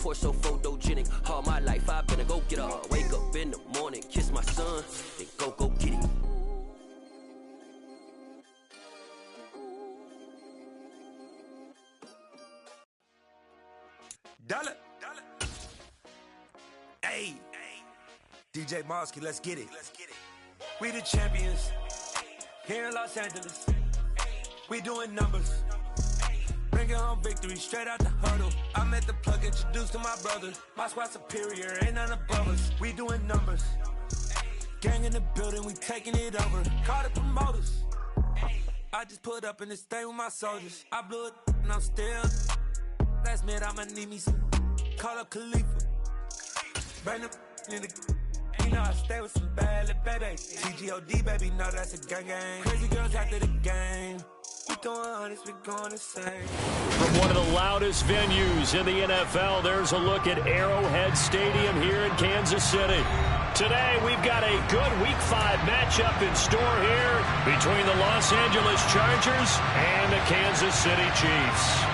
Pour so photogenic, all my life I've been a go-getter. Wake up in the morning, kiss my son, then go get it. Dollar. Hey, DJ Mosky, let's get it. We the champions here in Los Angeles. We doing numbers. Bringing home victory straight out the huddle. I met the plug, introduced to my brother. My squad superior, ain't none above us. We doing numbers. Gang in the building, we taking it over. Call the promoters. I just put up in this thing with my soldiers. I blew it and I'm still. Last minute I'ma need me some. Call up Khalifa. Bring them in the. You know I stay with some bad little baby. TGOD baby, know that's a gang gang. Crazy girls after the game. We going honest, we going insane. From one of the loudest venues in the NFL, there's a look at Arrowhead Stadium here in Kansas City. Today, we've got a good Week 5 matchup in store here between the Los Angeles Chargers and the Kansas City Chiefs.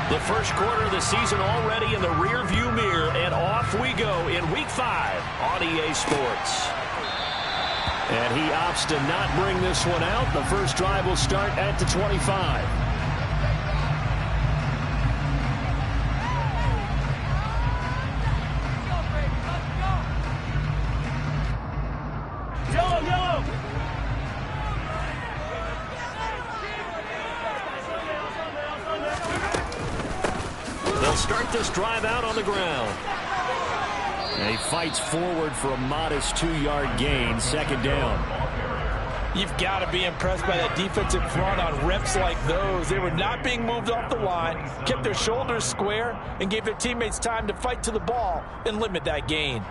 The first quarter of the season already in the rear-view mirror, and off we go in Week 5 on EA Sports. And he opts to not bring this one out. The first drive will start at the 25. Start this drive out on the ground. And he fights forward for a modest 2-yard gain, second down. You've got to be impressed by that defensive front on reps like those. They were not being moved off the line, kept their shoulders square, and gave their teammates time to fight to the ball and limit that gain.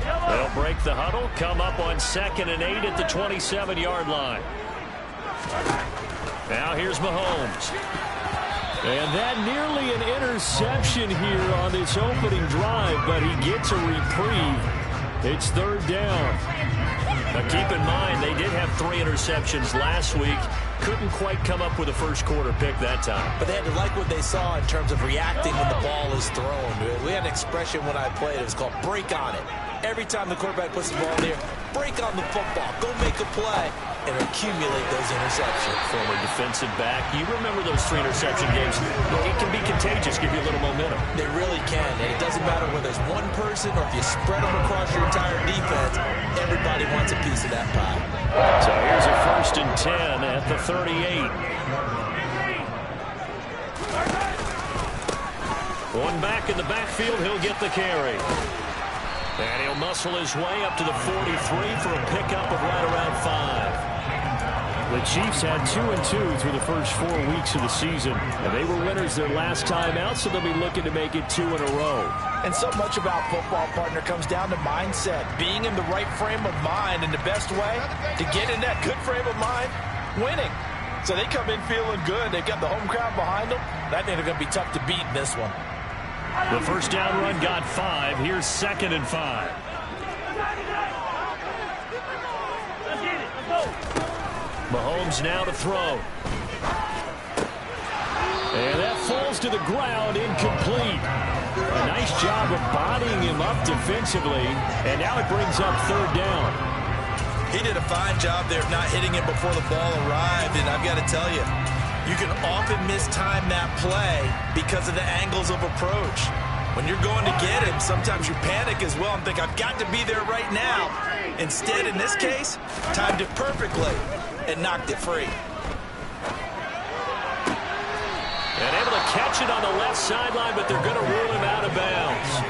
They'll break the huddle, come up on 2nd and 8 at the 27-yard line. Now here's Mahomes. And that nearly an interception here on this opening drive, but he gets a reprieve. It's third down. Now keep in mind, they did have 3 interceptions last week. Couldn't quite come up with a first quarter pick that time. But they had to like what they saw in terms of reacting when the ball is thrown. We had an expression when I played. It was called break on it. Every time the quarterback puts the ball in there, break on the football. Go make a play and accumulate those interceptions. Former defensive back. You remember those 3 interception games. It can be contagious, give you a little momentum. They really can. And it doesn't matter whether it's one person or if you spread them across your entire defense. Everybody wants a piece of that pie. So here's a 1st and 10 at the 38. One back in the backfield, he'll get the carry. And he'll muscle his way up to the 43 for a pickup of right around 5. The Chiefs had 2-2 through the first 4 weeks of the season. And they were winners their last time out, so they'll be looking to make it 2 in a row. And so much about football, partner, comes down to mindset. Being in the right frame of mind, and the best way to get in that good frame of mind, winning. So they come in feeling good. They've got the home crowd behind them. I think they're going to be tough to beat in this one. The first down run got 5. Here's 2nd and 5. Mahomes now to throw. And that falls to the ground, incomplete. A nice job of bodying him up defensively. And now it brings up 3rd down. He did a fine job there of not hitting him before the ball arrived. And I've got to tell you, you can often mistime that play because of the angles of approach. When you're going to get him, sometimes you panic as well and think, I've got to be there right now. Instead, in this case, timed it perfectly and knocked it free. And able to catch it on the left sideline, but they're going to rule him out of bounds.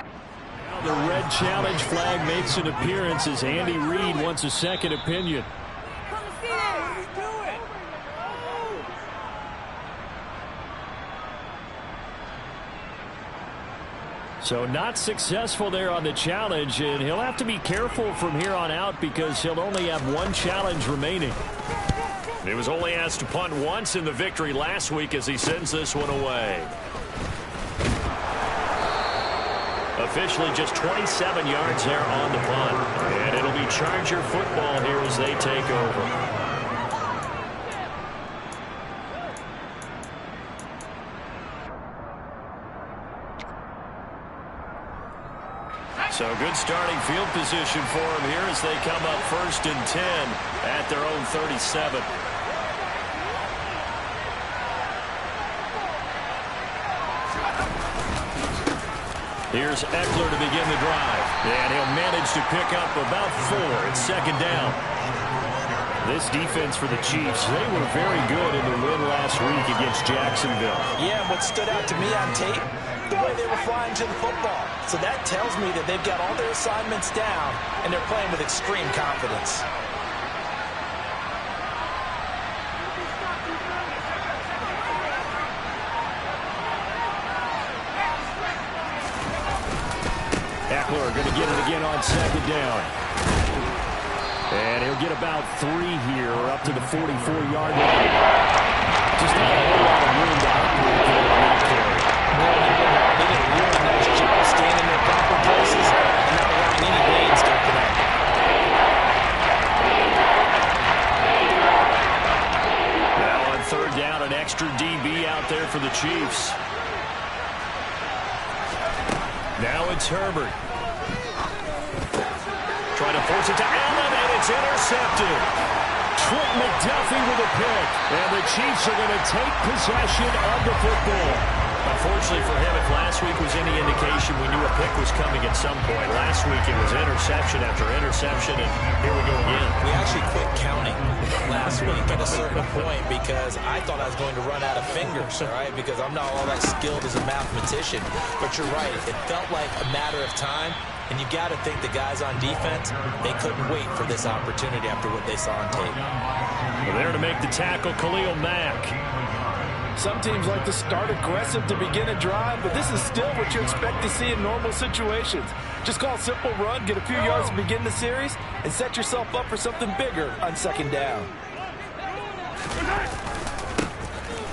Now the red challenge flag makes an appearance as Andy Reid wants a second opinion. So not successful there on the challenge, and he'll have to be careful from here on out because he'll only have one challenge remaining. He was only asked to punt once in the victory last week as he sends this one away. Officially just 27 yards there on the punt. And it'll be Charger football here as they take over. So good starting field position for them here as they come up 1st and 10 at their own 37. Here's Eckler to begin the drive. And he'll manage to pick up about 4. It's 2nd down. This defense for the Chiefs, they were very good in the win last week against Jacksonville. Yeah, what stood out to me on tape, the way they were flying to the football. So that tells me that they've got all their assignments down, and they're playing with extreme confidence. Eckler going to get it again on 2nd down. And he'll get about 3 here, up to the 44-yard line. Just not a whole lot of room to operate there on that carry. They did a really nice job staying in their proper places and not allowing any lanes to open up. Now on 3rd down, an extra DB out there for the Chiefs. Now it's Herbert. Trying to force it to Allen, and it's intercepted. Trent McDuffie with a pick. And the Chiefs are going to take possession of the football. Unfortunately for him, if last week was any indication, we knew a pick was coming at some point. Last week it was interception after interception, and here we go again. We actually quit counting last week at a certain point because I thought I was going to run out of fingers, all right, because I'm not all that skilled as a mathematician. But you're right. It felt like a matter of time, and you got to think the guys on defense, they couldn't wait for this opportunity after what they saw on tape. Well, there to make the tackle, Khalil Mack. Some teams like to start aggressive to begin a drive, but this is still what you expect to see in normal situations. Just call a simple run, get a few yards to begin the series, and set yourself up for something bigger on 2nd down.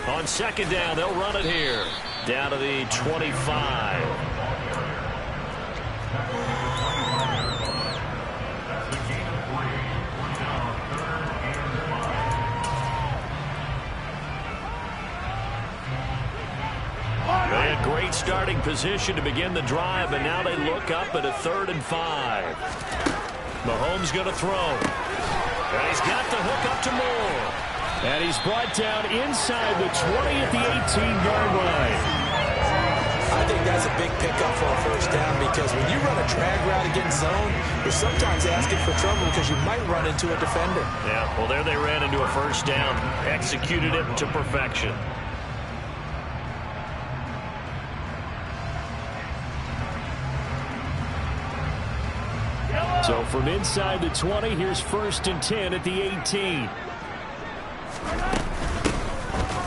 On 2nd down, they'll run it here. Down to the 25. They had great starting position to begin the drive, and now they look up at a 3rd and 5. Mahomes going to throw. And he's got the hook up to Moore. And he's brought down inside the 20 at the 18-yard line. I think that's a big pickup for a 1st down because when you run a drag route against zone, you're sometimes asking for trouble because you might run into a defender. Yeah, well, there they ran into a 1st down. Executed it to perfection. So from inside the 20, here's 1st and 10 at the 18.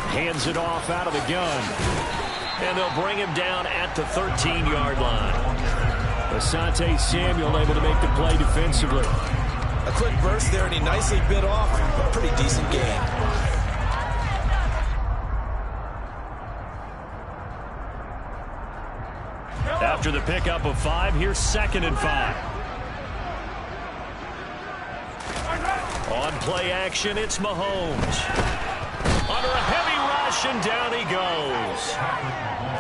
Hands it off out of the gun. And they'll bring him down at the 13-yard line. Asante Samuel able to make the play defensively. A quick burst there, and he nicely bit off a pretty decent gain. After the pickup of 5, here's 2nd and 5. On play action, it's Mahomes. Under a heavy rush, and down he goes.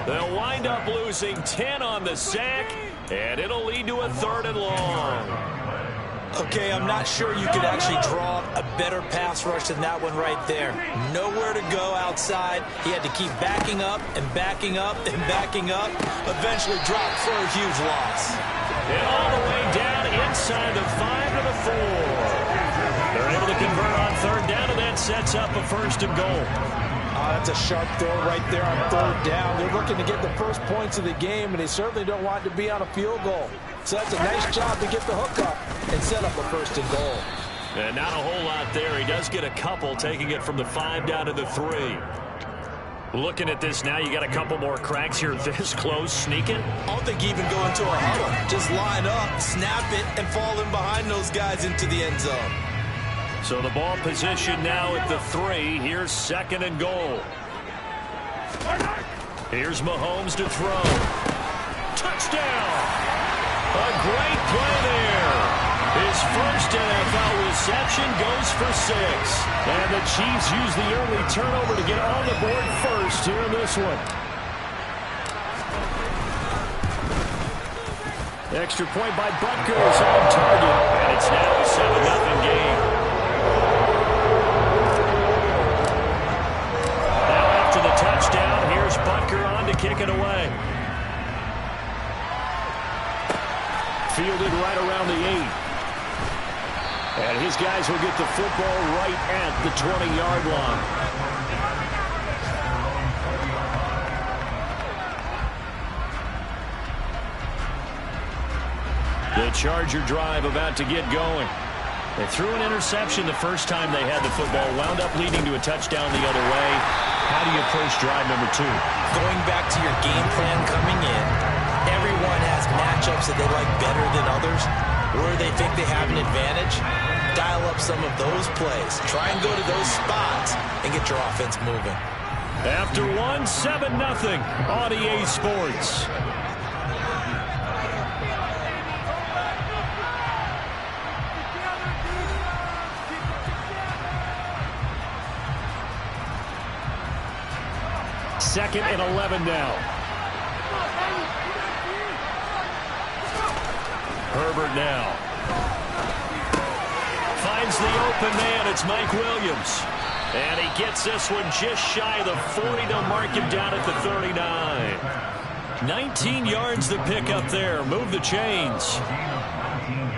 They'll wind up losing 10 on the sack, and it'll lead to a 3rd and long. Okay, I'm not sure you could actually draw a better pass rush than that one right there. Nowhere to go outside. He had to keep backing up and backing up and backing up. Eventually dropped for a huge loss. And all the way down inside the 5 to the 4. They're able to convert on 3rd down, and that sets up a 1st and goal. That's a sharp throw right there on 3rd down. They're looking to get the first points of the game, and they certainly don't want to be on a field goal. So that's a nice job to get the hook up and set up a 1st and goal. And not a whole lot there. He does get a couple, taking it from the 5 down to the 3. Looking at this now, you got a couple more cracks here this close, sneaking. I don't think even go into a huddle. Just line up, snap it, and fall in behind those guys into the end zone. So the ball position now at the 3. Here's 2nd and goal. Here's Mahomes to throw. Touchdown! A great play there. His first NFL reception goes for 6. And the Chiefs use the early turnover to get on the board first here in this one. Extra point by Butker is on target. And it's now a 7-0 game. Now after the touchdown, here's Butker on to kick it away. Fielded right around the 8. And his guys will get the football right at the 20-yard line. The Charger drive about to get going. They threw an interception the first time they had the football, wound up leading to a touchdown the other way. How do you approach drive number 2? Going back to your game plan coming in, everyone has matchups that they like better than others, where they think they have an advantage. Dial up some of those plays. Try and go to those spots and get your offense moving. After 7-0 on EA Sports. Second and 11 now. Herbert now. Finds the open man. It's Mike Williams. And he gets this one just shy of the 40. They'll mark him down at the 39. 19 yards to pick up there. Move the chains.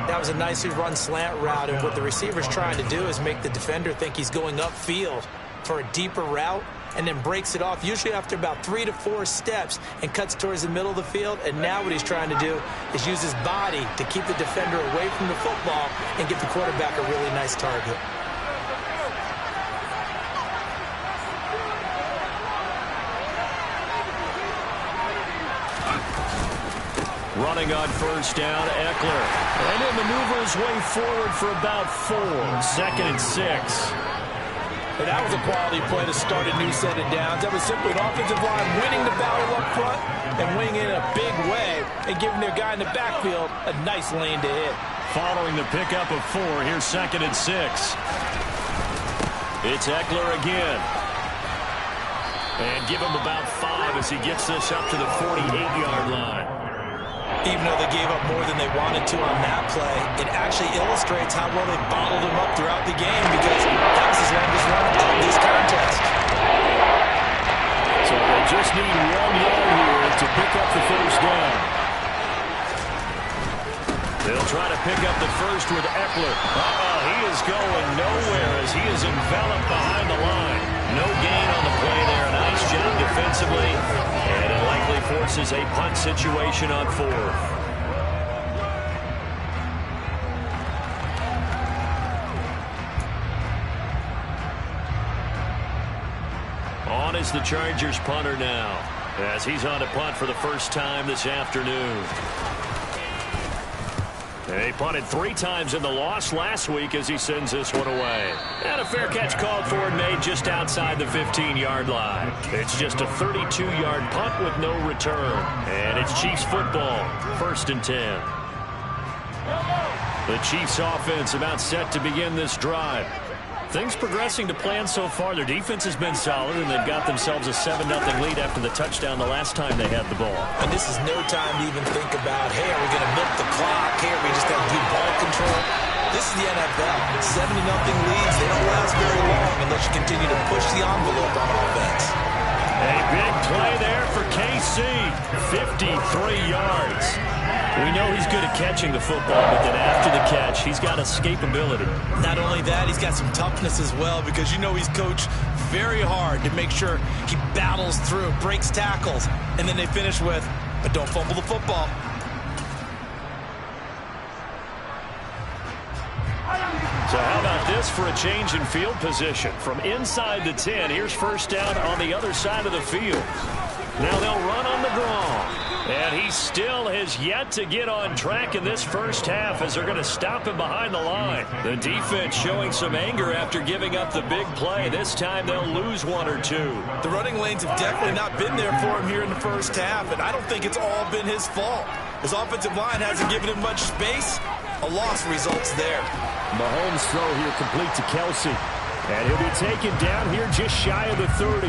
That was a nicely run slant route, and what the receiver's trying to do is make the defender think he's going upfield for a deeper route, and then breaks it off, usually after about 3 to 4 steps, and cuts towards the middle of the field. And now what he's trying to do is use his body to keep the defender away from the football and get the quarterback a really nice target. Running on first down, Eckler. And he'll maneuver his way forward for about 4. 2nd and 6. And that was a quality play to start a new set of downs. That was simply an offensive line winning the battle up front and winning it in a big way and giving their guy in the backfield a nice lane to hit. Following the pickup of 4, here's 2nd and 6. It's Eckler again. And give him about 5 as he gets this up to the 48-yard line. Even though they gave up more than they wanted to on that play, it actually illustrates how well they bottled him up throughout the game, because that was his longest run of this contest. So they just need 1 yard here to pick up the first down. They'll try to pick up the first with Eckler. He is going nowhere as he is enveloped behind the line. No gain on the play there. Nice job defensively. And it likely forces a punt situation on 4th. On is the Chargers punter now, as he's on to punt for the first time this afternoon. They punted 3 times in the loss last week as he sends this one away. And a fair catch called for and made just outside the 15-yard line. It's just a 32-yard punt with no return. And it's Chiefs football, 1st and 10. The Chiefs offense about set to begin this drive. Things progressing to plan so far. Their defense has been solid, and they've got themselves a 7-0 lead after the touchdown the last time they had the ball. And this is no time to even think about, hey, are we going to milk the clock? Hey, are we just going to do ball control? This is the NFL. 7-0 leads, they don't last very long unless you continue to push the envelope on offense. A big play there for KC. 53 yards. We know he's good at catching the football, but then after the catch, he's got escapability. Not only that, he's got some toughness as well, because you know he's coached very hard to make sure he battles through, breaks tackles, and then they finish with, but don't fumble the football. So how about this for a change in field position? From inside the 10, here's first down on the other side of the field. Now they'll run on the draw. And he still has yet to get on track in this first half as they're going to stop him behind the line. The defense showing some anger after giving up the big play. This time they'll lose one or two. The running lanes have definitely not been there for him here in the first half, and I don't think it's all been his fault. His offensive line hasn't given him much space. A loss results there. Mahomes' throw here complete to Kelsey. And he'll be taken down here just shy of the 30.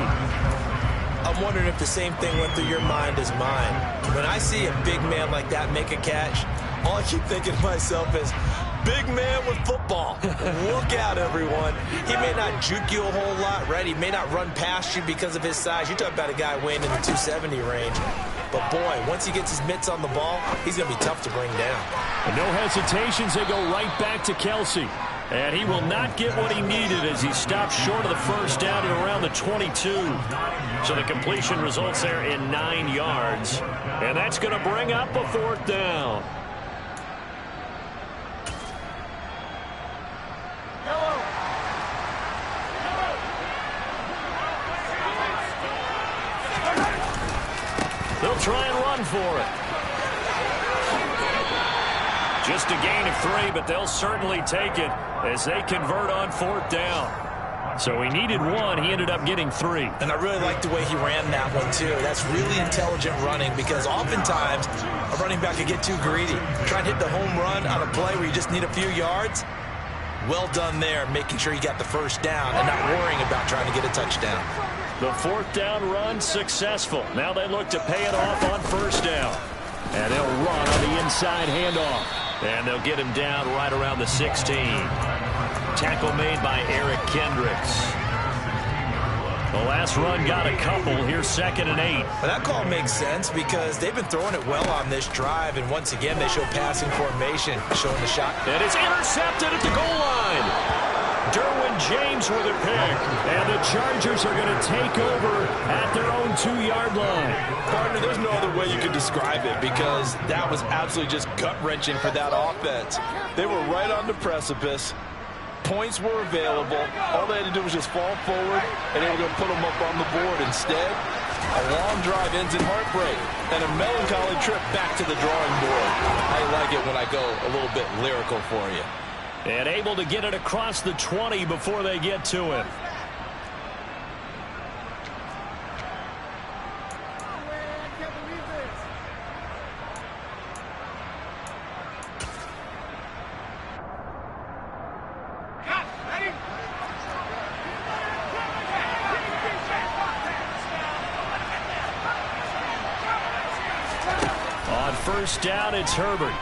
I'm wondering if the same thing went through your mind as mine. When I see a big man like that make a catch, all I keep thinking to myself is, big man with football. Look out, everyone. He may not juke you a whole lot, right? He may not run past you because of his size. You talk about a guy weighing in the 270 range. But, boy, once he gets his mitts on the ball, he's going to be tough to bring down. And no hesitations. They go right back to Kelsey. And he will not get what he needed as he stops short of the first down at around the 22. So the completion results there in 9 yards. And that's going to bring up a fourth down. They'll try and run for it. Just a gain of 3, but they'll certainly take it as they convert on fourth down. So he needed 1. He ended up getting 3. And I really like the way he ran that one, too. That's really intelligent running because oftentimes a running back can get too greedy. Try and hit the home run on a play where you just need a few yards. Well done there, making sure you got the first down and not worrying about trying to get a touchdown. The fourth down run successful. Now they look to pay it off on first down. And they'll run on the inside handoff. And they'll get him down right around the 16. Tackle made by Eric Kendricks. The last run got a couple. Here's 2nd and 8. Well, that call makes sense because they've been throwing it well on this drive. And once again, they show passing formation, showing the shot. And it's intercepted at the goal line. Derwin James with a pick. And the Chargers are going to take over at their own 2-yard line. Partner, there's no other way you could describe it because that was absolutely just gut-wrenching for that offense. They were right on the precipice. Points were available. All they had to do was just fall forward, and they were going to put them up on the board. Instead, a long drive ends in heartbreak and a melancholy trip back to the drawing board. I like it when I go a little bit lyrical for you. And able to get it across the 20 before they get to him. On first down, it's Herbert.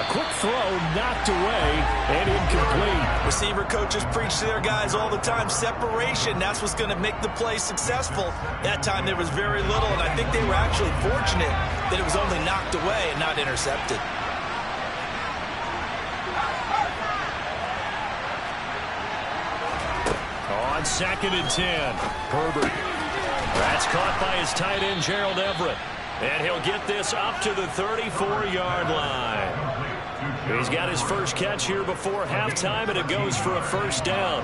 Quick throw, knocked away, and incomplete. Receiver coaches preach to their guys all the time. Separation, that's what's going to make the play successful. That time there was very little, and I think they were actually fortunate that it was only knocked away and not intercepted. On 2nd and 10, Herbert. That's caught by his tight end, Gerald Everett. And he'll get this up to the 34-yard line. He's got his first catch here before halftime, and it goes for a first down.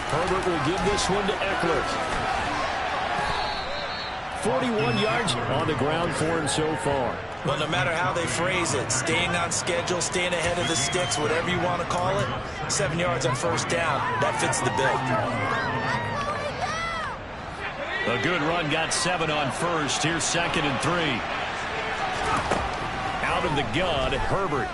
Herbert will give this one to Eckler. 41 yards on the ground for him so far. Well, no matter how they phrase it, staying on schedule, staying ahead of the sticks, whatever you want to call it, 7 yards on first down, that fits the bill. A good run got 7 on first. Here's 2nd and 3. Out of the gun, Herbert.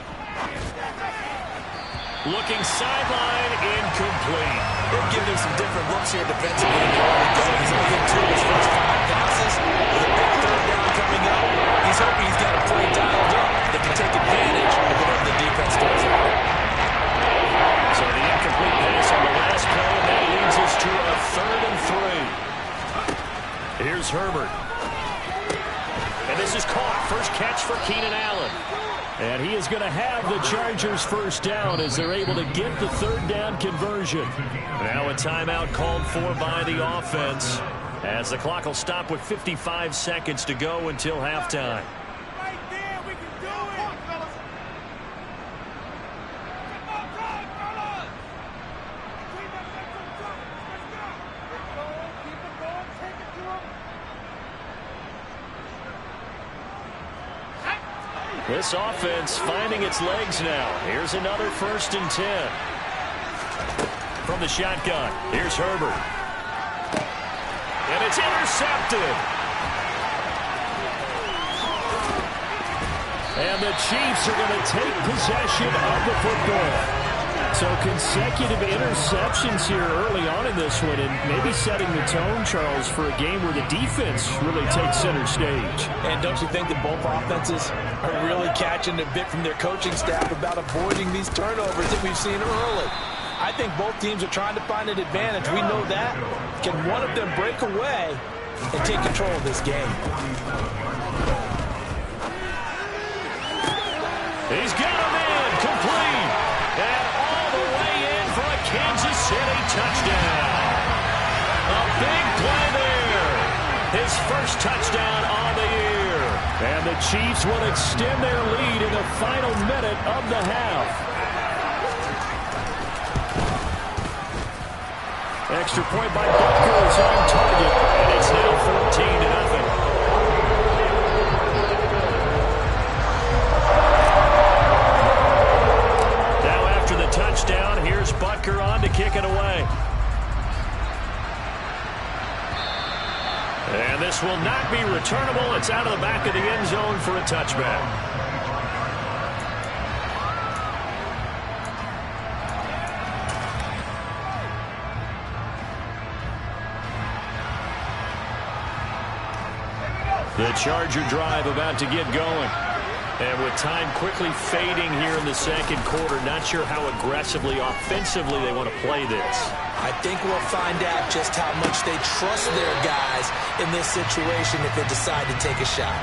Looking sideline, incomplete. They've given him some different looks here defensively. He's only hit 2 of his first 5 passes. With a big third down coming up, he's hoping he's got a play dialed up that can take advantage of whatever the defense does. So the incomplete pass on the last play, and that leads us to a 3rd and 3. Here's Herbert. And this is caught. First catch for Keenan Allen. And he is going to have the Chargers first down as they're able to get the 3rd down conversion. Now a timeout called for by the offense. as the clock will stop with 55 seconds to go until halftime. Right there, we can do it. Come on, fellas. Keep that momentum going. Let's go. Keep it going. Take it to him. This offense finding its legs now. Here's another 1st and 10. From the shotgun, here's Herbert. And it's intercepted. And the Chiefs are going to take possession of the football. So consecutive interceptions here early on in this one, and maybe setting the tone, Charles, for a game where the defense really takes center stage. And don't you think that both offenses are really catching a bit from their coaching staff about avoiding these turnovers that we've seen early? I think both teams are trying to find an advantage. We know that. Can one of them break away and take control of this game? He's got him in, complete. And all the way in for a Kansas City touchdown. A big play there. His first touchdown on the year. And the Chiefs will extend their lead in the final minute of the half. Extra point by Butker is on target, and it's now 14-0. Now after the touchdown, here's Butker on to kick it away. And this will not be returnable. It's out of the back of the end zone for a touchback. The Charger drive about to get going. And with time quickly fading here in the second quarter, not sure how aggressively, offensively they want to play this. I think we'll find out just how much they trust their guys in this situation if they decide to take a shot.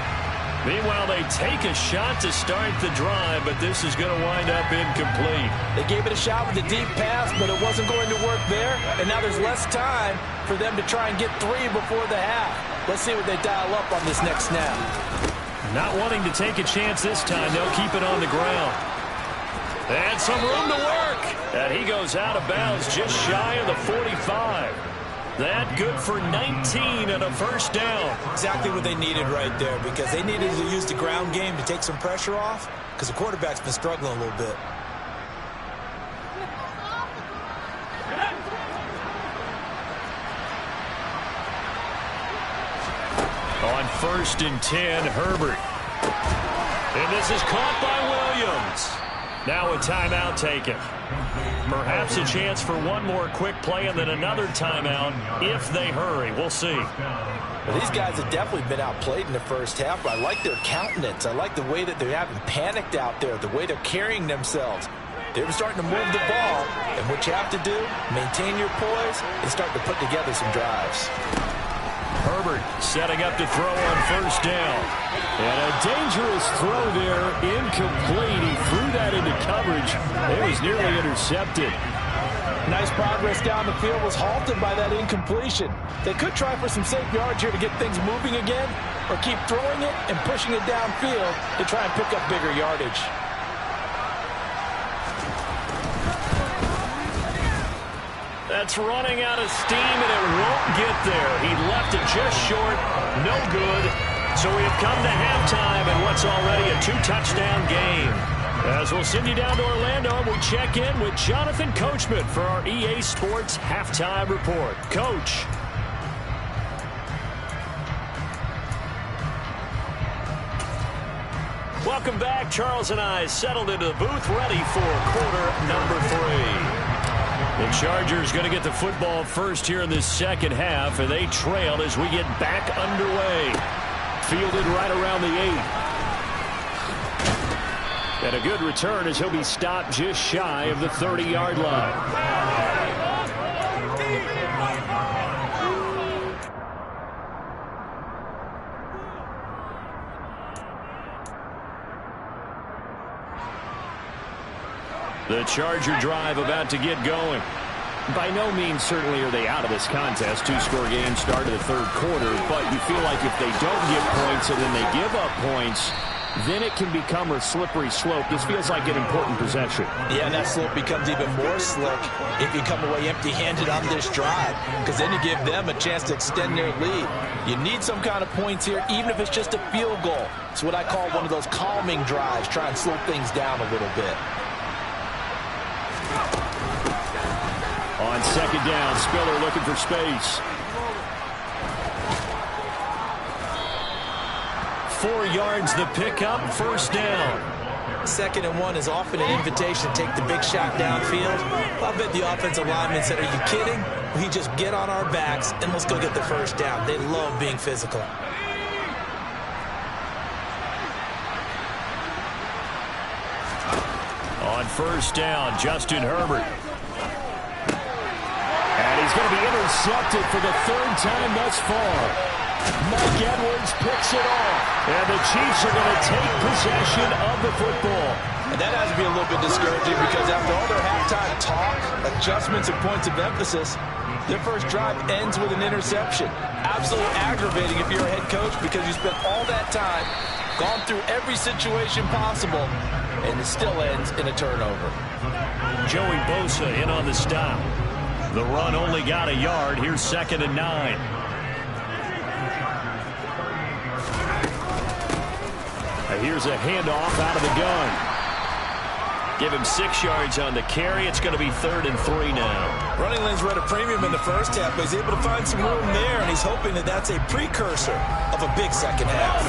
Meanwhile, they take a shot to start the drive, but this is going to wind up incomplete. They gave it a shot with a deep pass, but it wasn't going to work there. And now there's less time for them to try and get 3 before the half. Let's see what they dial up on this next snap. Not wanting to take a chance this time, they'll keep it on the ground. And some room to work. And he goes out of bounds just shy of the 45. That good for 19 and a first down. Exactly what they needed right there, because they needed to use the ground game to take some pressure off, because the quarterback's been struggling a little bit. On 1st and 10, Herbert. And this is caught by Williams. Now a timeout taken. Perhaps a chance for one more quick play and then another timeout if they hurry. We'll see. Well, these guys have definitely been outplayed in the first half. I like their countenance. I like the way that they haven't panicked out there, the way they're carrying themselves. They're starting to move the ball, and what you have to do, maintain your poise and start to put together some drives. Herbert setting up to throw on 1st down. And a dangerous throw there, incomplete. He threw that into coverage. It was nearly intercepted. Nice progress down the field, was halted by that incompletion. They could try for some safe yards here to get things moving again, or keep throwing it and pushing it downfield to try and pick up bigger yardage. That's running out of steam, and it won't get there. He left it just short, no good. So we have come to halftime in what's already a 2-touchdown game. As we'll send you down to Orlando, we check in with Jonathan Coachman for our EA Sports Halftime Report. Coach. Welcome back. Charles and I settled into the booth, ready for quarter number 3. The Chargers going to get the football first here in this second half, and they trail as we get back underway. Fielded right around the 8. And a good return as he'll be stopped just shy of the 30-yard line. The Charger drive about to get going. By no means certainly are they out of this contest. Two-score game start of the third quarter, but you feel like if they don't get points and then they give up points, then it can become a slippery slope. This feels like an important possession. Yeah, that slope becomes even more slick if you come away empty-handed on this drive, because then you give them a chance to extend their lead. You need some kind of points here, even if it's just a field goal. It's what I call one of those calming drives, try and slow things down a little bit. On second down, Spiller looking for space. 4 yards the pickup, first down. 2nd and 1 is often an invitation to take the big shot downfield. I bet the offensive lineman said, are you kidding? We just get on our backs and let's go get the first down. They love being physical. On first down, Justin Herbert. And he's going to be intercepted for the 3rd time thus far. Mike Edwards picks it off. And the Chiefs are going to take possession of the football. And that has to be a little bit discouraging because after all their halftime talk, adjustments and points of emphasis, their first drive ends with an interception. Absolutely aggravating if you're a head coach because you spent all that time, gone through every situation possible, and it still ends in a turnover. Joey Bosa in on the stop. The run only got a yard. Here's 2nd and 9. Here's a handoff out of the gun. Give him 6 yards on the carry. It's going to be 3rd and 3 now. Running lanes were at a premium in the first half, but he's able to find some room there, and he's hoping that that's a precursor of a big second half.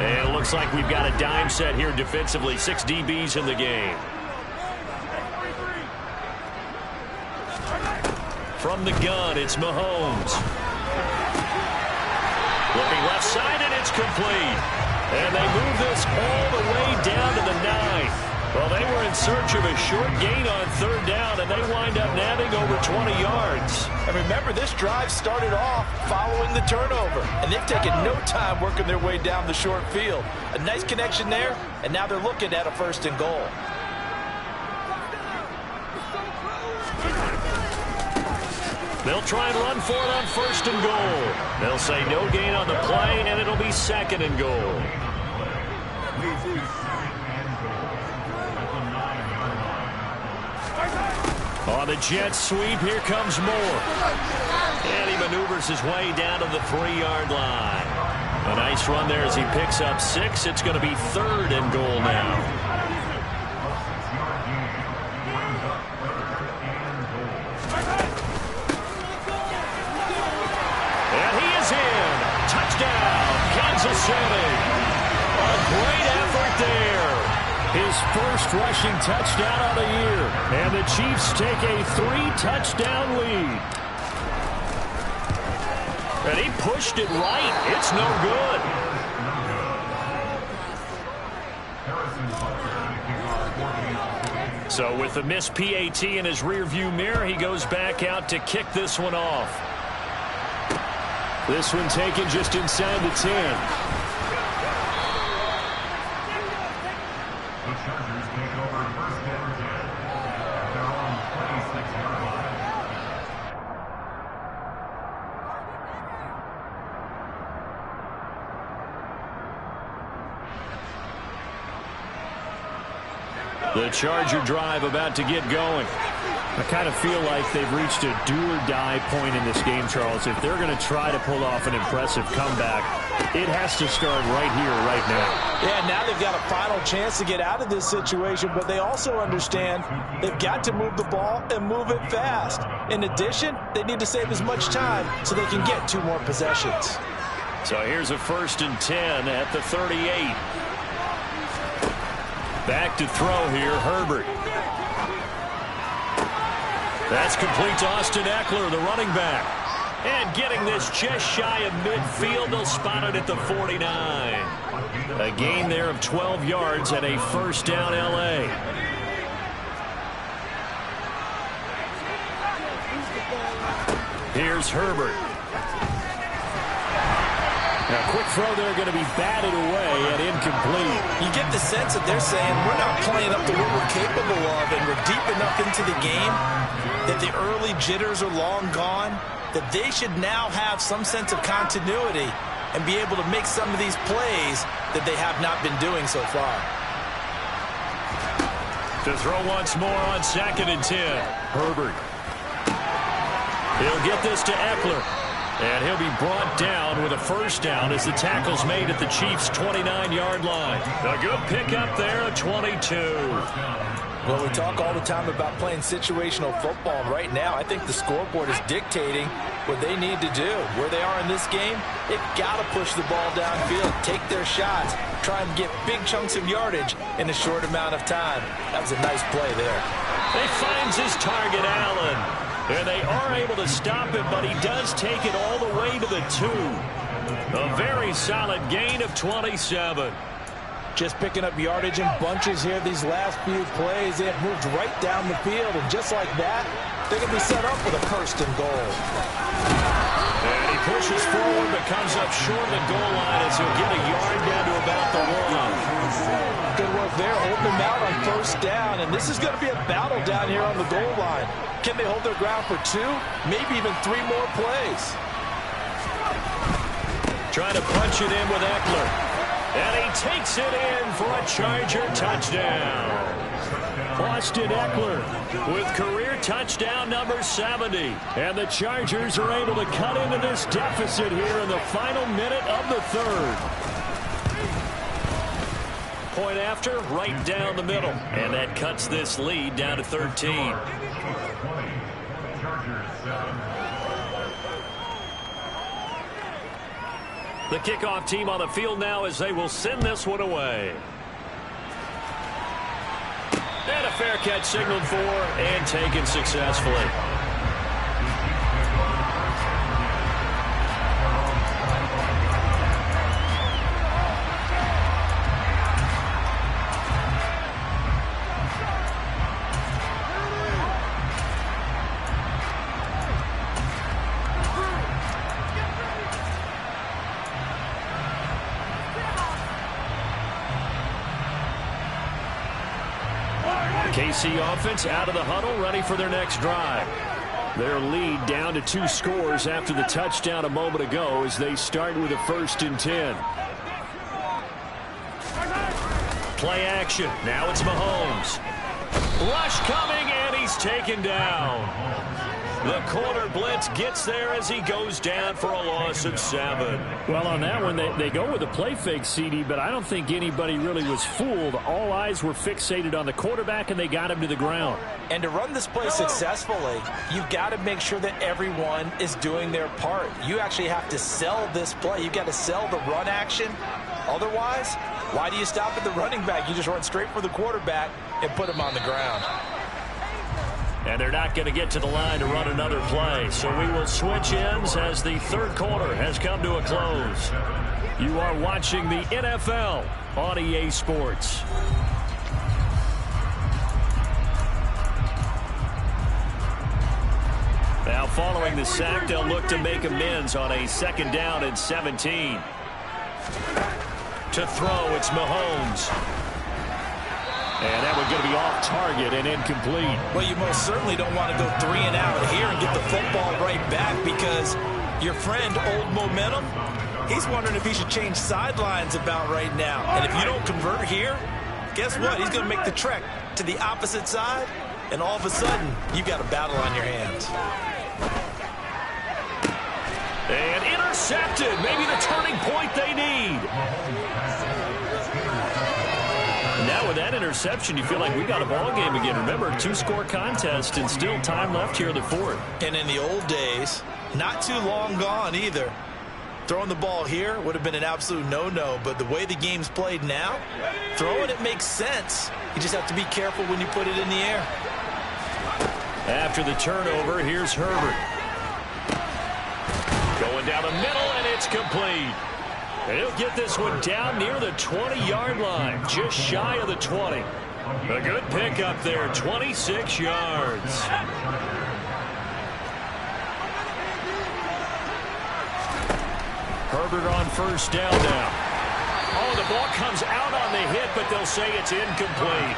And it looks like we've got a dime set here defensively. 6 DBs in the game. From the gun, it's Mahomes. Looking left side, and it's complete. And they move this all the way down to the 9. Well, they were in search of a short gain on 3rd down, and they wind up nabbing over 20 yards. And remember, this drive started off following the turnover, and they've taken no time working their way down the short field. A nice connection there, and now they're looking at a 1st and goal. They'll try and run for it on 1st and goal. They'll say no gain on the play, and it'll be 2nd and goal. On the jet sweep, here comes Moore. And he maneuvers his way down to the 3-yard line. A nice run there as he picks up 6. It's going to be 3rd and goal now. Kansas City. A great effort there. His first rushing touchdown of the year. And the Chiefs take a 3-touchdown lead. And he pushed it right. It's no good. So with the missed PAT in his rearview mirror, he goes back out to kick this one off. This one taken just inside the 10. The Chargers take over 1st and 10 at their own 26-yard line. The Charger drive about to get going. I kind of feel like they've reached a do-or-die point in this game, Charles. If they're going to try to pull off an impressive comeback, it has to start right here, right now. Yeah, now they've got a final chance to get out of this situation, but they also understand they've got to move the ball and move it fast. In addition, they need to save as much time so they can get 2 more possessions. So here's a 1st and 10 at the 38. Back to throw here, Herbert. That's complete to Austin Eckler, the running back. And getting this just shy of midfield, they'll spot it at the 49. A gain there of 12 yards and a 1st down L.A. Here's Herbert. Now, quick throw there going to be batted away and incomplete. You get the sense that they're saying we're not playing up to what we're capable of, and we're deep enough into the game that the early jitters are long gone, that they should now have some sense of continuity and be able to make some of these plays that they have not been doing so far. To throw once more on 2nd and 10. Herbert. He'll get this to Eckler. And he'll be brought down with a first down as the tackle's made at the Chiefs' 29-yard line. A good pickup there, a 22. Well, we talk all the time about playing situational football, and right now I think the scoreboard is dictating what they need to do. Where they are in this game, they've got to push the ball downfield, take their shots, try and get big chunks of yardage in a short amount of time. That was a nice play there. He finds his target, Allen. And they are able to stop him, but he does take it all the way to the 2. A very solid gain of 27. Just picking up yardage in bunches here these last few plays. They have moved right down the field, and just like that, they're going to be set up with a 1st and goal. And he pushes forward, but comes up short of the goal line as he'll get a yard down to about the 1. Good work there, holding them out on 1st down, and this is going to be a battle down here on the goal line. Can they hold their ground for 2, maybe even 3 more plays? Trying to punch it in with Eckler. And he takes it in for a Charger touchdown. Austin Eckler with career touchdown number 70. And the Chargers are able to cut into this deficit here in the final minute of the 3rd. Point after, right down the middle. And that cuts this lead down to 13. The kickoff team on the field now as they will send this one away. And a fair catch signaled for and taken successfully. KC offense out of the huddle, ready for their next drive. Their lead down to 2 scores after the touchdown a moment ago as they start with a 1st and 10. Play action. Now it's Mahomes. Rush coming, and he's taken down. The corner blitz gets there as he goes down for a loss of 7. Well, on that one, they go with a play fake, CD, but I don't think anybody really was fooled. All eyes were fixated on the quarterback, and they got him to the ground. And to run this play successfully, you've got to make sure that everyone is doing their part. You actually have to sell this play. You've got to sell the run action. Otherwise, why do you stop at the running back? You just run straight for the quarterback and put him on the ground. And they're not going to get to the line to run another play. So we will switch ends as the 3rd quarter has come to a close. You are watching the NFL on EA Sports. Now following the sack, they'll look to make amends on a 2nd down and 17. To throw, it's Mahomes. And that one's going to be off target and incomplete. Well, you most certainly don't want to go 3 and out here and get the football right back because your friend, Old Momentum, he's wondering if he should change sidelines about right now. And if you don't convert here, guess what? He's going to make the trek to the opposite side, and all of a sudden, you've got a battle on your hands. And intercepted. Maybe the turning point they need. Now with that interception, you feel like we got a ball game again. Remember, 2-score contest and still time left here in the 4th. And in the old days, not too long gone either. Throwing the ball here would have been an absolute no-no, but the way the game's played now, throwing it makes sense. You just have to be careful when you put it in the air. After the turnover, here's Herbert. Going down the middle, and it's complete. And he'll get this one down near the 20-yard line, just shy of the 20. A good pickup there, 26 yards. Herbert on 1st down now. Oh, the ball comes out on the hit, but they'll say it's incomplete.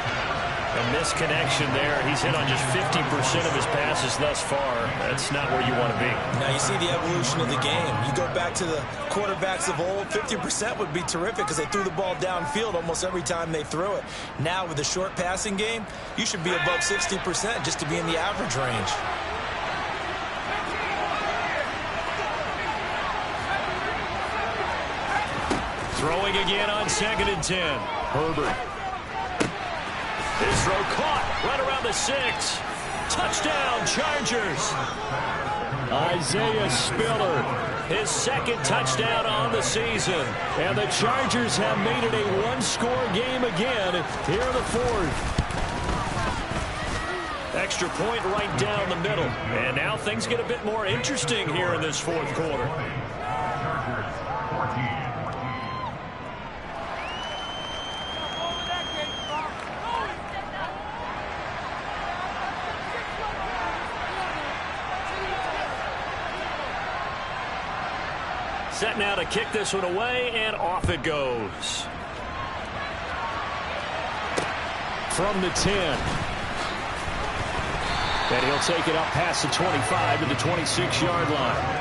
A misconnection there. He's hit on just 50% of his passes thus far. That's not where you want to be. Now you see the evolution of the game. You go back to the quarterbacks of old, 50% would be terrific because they threw the ball downfield almost every time they threw it. Now with the short passing game, you should be above 60% just to be in the average range. Throwing again on 2nd and 10. Herbert. His throw caught right around the 6. Touchdown, Chargers. Isaiah Spiller, his 2nd touchdown on the season. And the Chargers have made it a one-score game again here in the 4th. Extra point right down the middle. And now things get a bit more interesting here in this 4th quarter. Set now to kick this one away, and off it goes. From the 10. And he'll take it up past the 25 to the 26-yard line.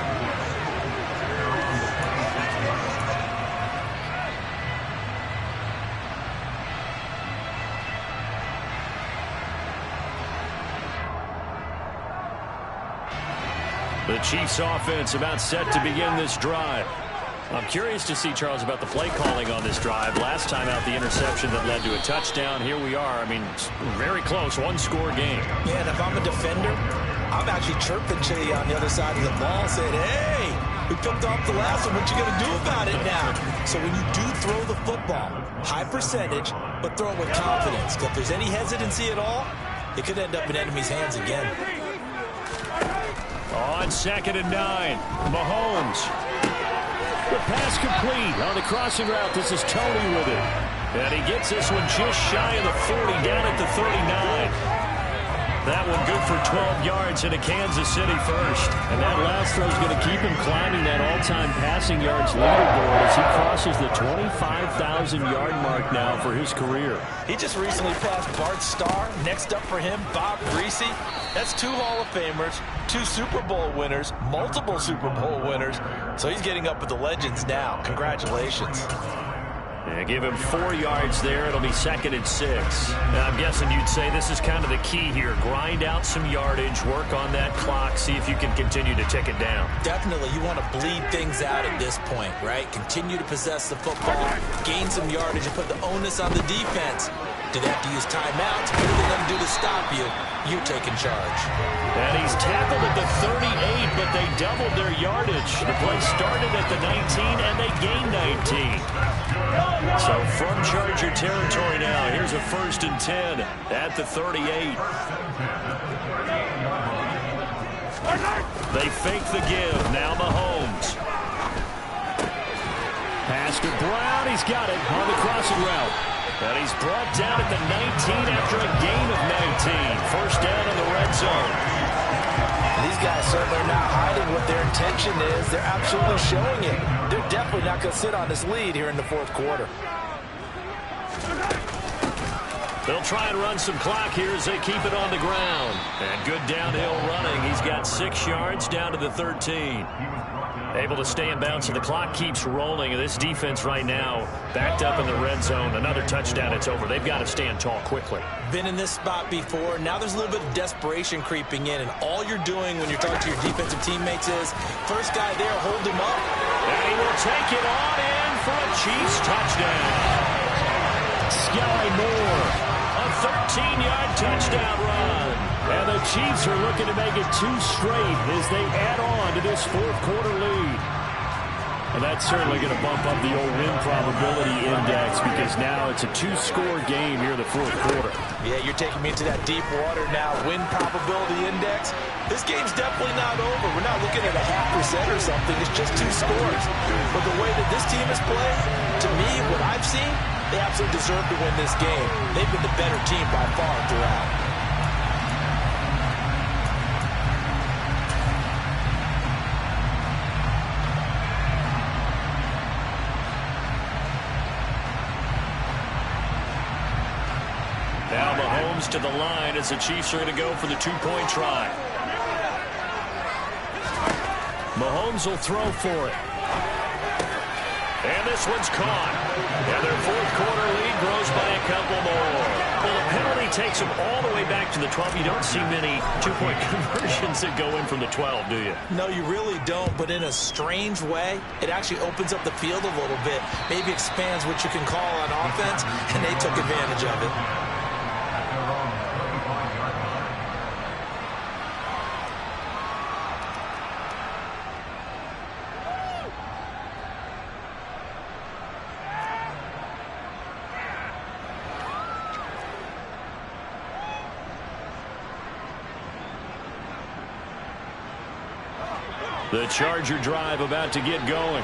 The Chiefs offense about set to begin this drive. I'm curious to see, Charles, about the play calling on this drive. Last time out, the interception that led to a touchdown. Here we are. I mean, it's very close, one-score game. Yeah, and if I'm a defender, I'm actually chirping to you on the other side of the ball, saying, hey, we picked off the last one. What you going to do about it now? So when you do throw the football, high percentage, but throw it with confidence. Because if there's any hesitancy at all, it could end up in enemy's hands again. On 2nd and 9, Mahomes. The pass complete on the crossing route. This is Tony with it. And he gets this one just shy of the 40, down at the 39. That one good for 12 yards into Kansas City first. And that last throw is going to keep him climbing that all-time passing yards leaderboard as he crosses the 25,000-yard mark now for his career. He just recently passed Bart Starr. Next up for him, Bob Greasy. That's 2 Hall of Famers, 2 Super Bowl winners, multiple Super Bowl winners. So he's getting up with the legends now. Congratulations. Yeah, give him 4 yards there. It'll be 2nd and 6. Now, I'm guessing you'd say this is kind of the key here. Grind out some yardage, work on that clock, see if you can continue to tick it down. Definitely. You want to bleed things out at this point, right? Continue to possess the football, gain some yardage, and put the onus on the defense. Do they have to use timeouts? What are they going to do to stop you? You taking charge. And he's tackled at the 38, but they doubled their yardage. The play started at the 19, and they gained 19. So from Charger territory now, here's a 1st and 10 at the 38. They fake the give. Now Mahomes. Pass to Brown. He's got it on the crossing route. And he's brought down at the 19 after a gain of 19. First down in the red zone. These guys certainly are not hiding what their intention is. They're absolutely showing it. They're definitely not going to sit on this lead here in the 4th quarter. They'll try and run some clock here as they keep it on the ground. And good downhill running. He's got 6 yards down to the 13. Able to stay in bounds, and the clock keeps rolling. And this defense right now backed up in the red zone. Another touchdown, it's over. They've got to stand tall quickly. Been in this spot before. Now there's a little bit of desperation creeping in. And all you're doing when you're talking to your defensive teammates is, first guy there, hold him up. And he will take it on in for a Chiefs touchdown. Sky Moore, a 13-yard touchdown run. And the Chiefs are looking to make it 2 straight as they add on to this 4th quarter lead. And that's certainly going to bump up the old win probability index because now it's a 2-score game here in the 4th quarter. Yeah, you're taking me into that deep water now. Win probability index. This game's definitely not over. We're not looking at a 0.5% or something. It's just 2 scores. But the way that this team is playing, to me, what I've seen, they absolutely deserve to win this game. They've been the better team by far throughout. comes to the line as the Chiefs are going to go for the two-point try. Mahomes will throw for it. And this one's caught. And their fourth quarter lead grows by a couple more. Well, the penalty takes them all the way back to the 12. You don't see many two-point conversions that go in from the 12, do you? No, you really don't, but in a strange way, it actually opens up the field a little bit, maybe expands what you can call on offense, and they took advantage of it. The Charger drive about to get going.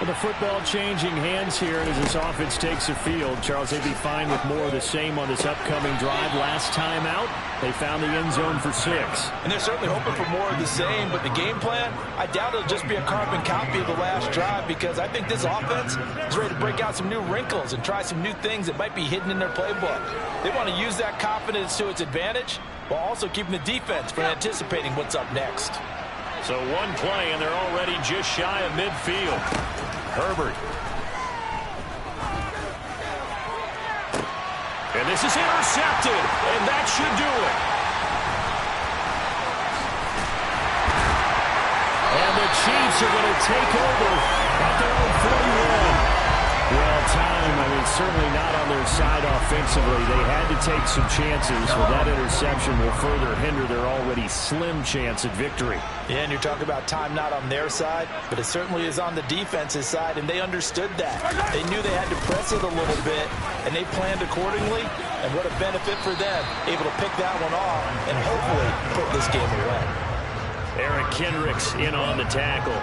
Well, the football changing hands here as this offense takes the field. Charles, they'd be fine with more of the same on this upcoming drive. Last time out, they found the end zone for 6. And they're certainly hoping for more of the same, but the game plan, I doubt it'll just be a carbon copy of the last drive, because I think this offense is ready to break out some new wrinkles and try some new things that might be hidden in their playbook. They want to use that confidence to its advantage while also keeping the defense from anticipating what's up next. So one play, and they're already just shy of midfield. Herbert. And this is intercepted, and that should do it. And the Chiefs are going to take over at their own 41. Well, time, I mean, certainly not on their side offensively. They had to take some chances. Well, that interception will further hinder their already slim chance at victory. Yeah, and you're talking about time not on their side, but it certainly is on the defense's side, and they understood that. They knew they had to press it a little bit, and they planned accordingly, and what a benefit for them, able to pick that one off and hopefully put this game away. Eric Kendricks in on the tackle.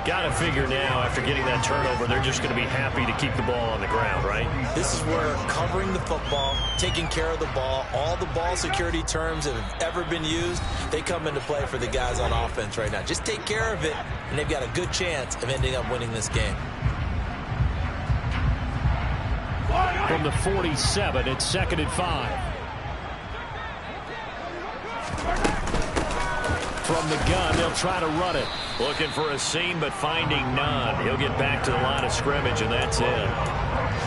Got to figure now, after getting that turnover, they're just going to be happy to keep the ball on the ground, right? This is where covering the football, taking care of the ball, all the ball security terms that have ever been used, they come into play for the guys on offense right now. Just take care of it, and they've got a good chance of ending up winning this game. From the 47, it's 2nd and 5. From the gun, they'll try to run it. Looking for a seam, but finding none. He'll get back to the line of scrimmage, and that's it.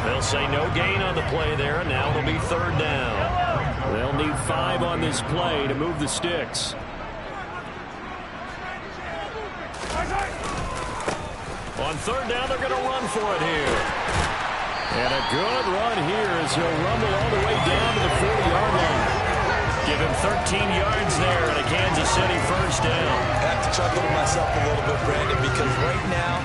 They'll say no gain on the play there, and now it'll be 3rd down. They'll need 5 on this play to move the sticks. On 3rd down, they're going to run for it here. And a good run here as he'll rumble all the way down to the 40-yard line. Give him 13 yards there and a Kansas City 1st down. I have to chuckle to myself a little bit, Brandon, because right now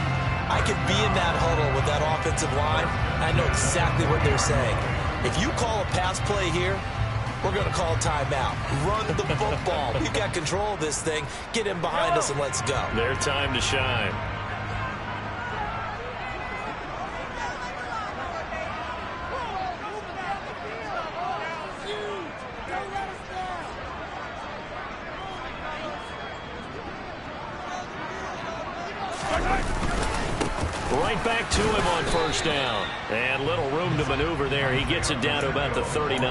I could be in that huddle with that offensive line. I know exactly what they're saying. If you call a pass play here, we're going to call timeout. Run the football. We've got control of this thing. Get in behind us and let's go. Their time to shine. Right back to him on 1st down. And little room to maneuver there. He gets it down to about the 39.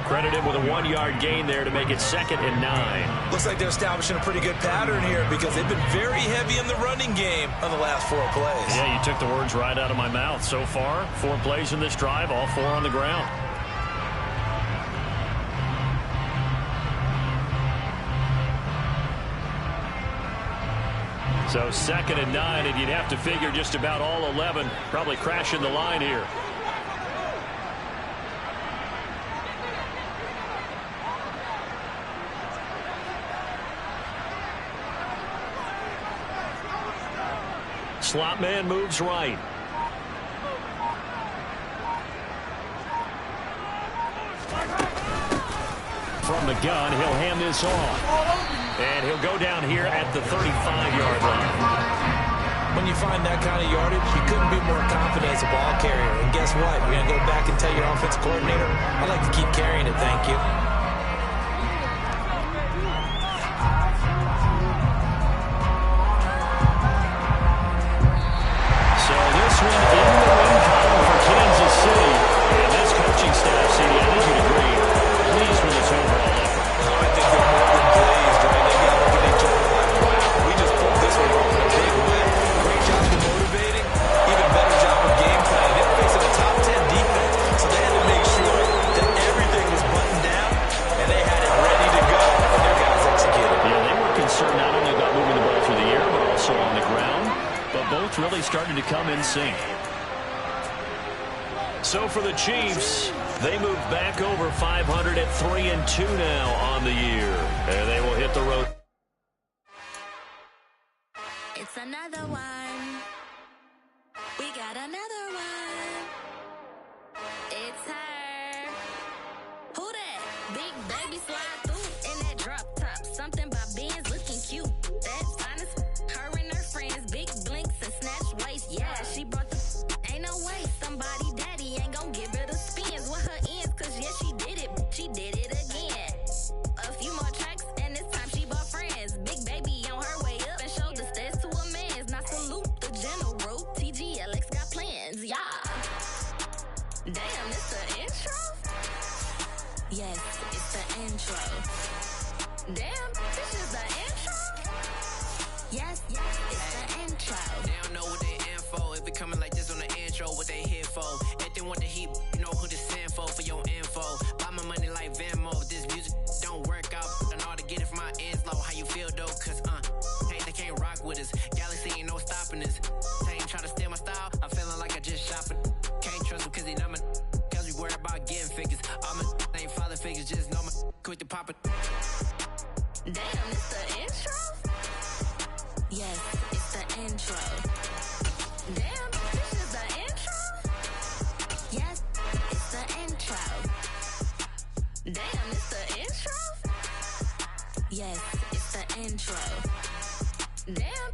Credit him with a 1-yard gain there to make it 2nd and 9. Looks like they're establishing a pretty good pattern here because they've been very heavy in the running game on the last 4 plays. Yeah, you took the words right out of my mouth. So far, 4 plays in this drive, all 4 on the ground. So 2nd and 9, and you'd have to figure just about all 11 probably crashing the line here. Slot man moves right. From the gun, he'll hand this off. And he'll go down here at the 35-yard line. When you find that kind of yardage, you couldn't be more confident as a ball carrier. And guess what? You're going to go back and tell your offensive coordinator, I'd like to keep carrying it, thank you. So this one in the win column for Kansas City. And this coaching staff, CD, I think you'd agree, both really starting to come in sync. So for the Chiefs, they move back over 500 at 3-2 now on the year. And they will hit the road. It's another one. We got another one. It's her. Who that? Big baby slide through in that drop top. Something about Benz looking cute. That finest. Her and her friends. Big blinks and snatch waist. Yeah, she brought the. Ain't no way somebody daddy ain't gon' give her the spins with her ends. Cause yeah, she did it. She did it again. A few more tracks and this time she bought friends. Big baby on her way up and showed the stairs to a man's. Now salute the general. TGLX got plans. Yeah. Damn, it's the intro? Yes, it's the intro. Damn, this is the intro? Yes, it's the intro. They don't know what they in for. If it coming like this on the intro, what they here for? If they want the heat, you know who to send for your info. Buy my money like Venmo. This music don't work out. I know how to get it from my ends low. How you feel though? Cause hey, they can't rock with us. Galaxy ain't no stopping us. They ain't try to steal my style. I'm feeling like I just shopping. Can't trust them cause they not my. Cause we worried about getting figures. All my ain't father figures. Just know my quick to pop it. Damn, it's the intro? Yes, it's the intro. Damn, this is the intro? Yes, it's the intro. Damn, it's the intro? Yes, it's the intro. Damn,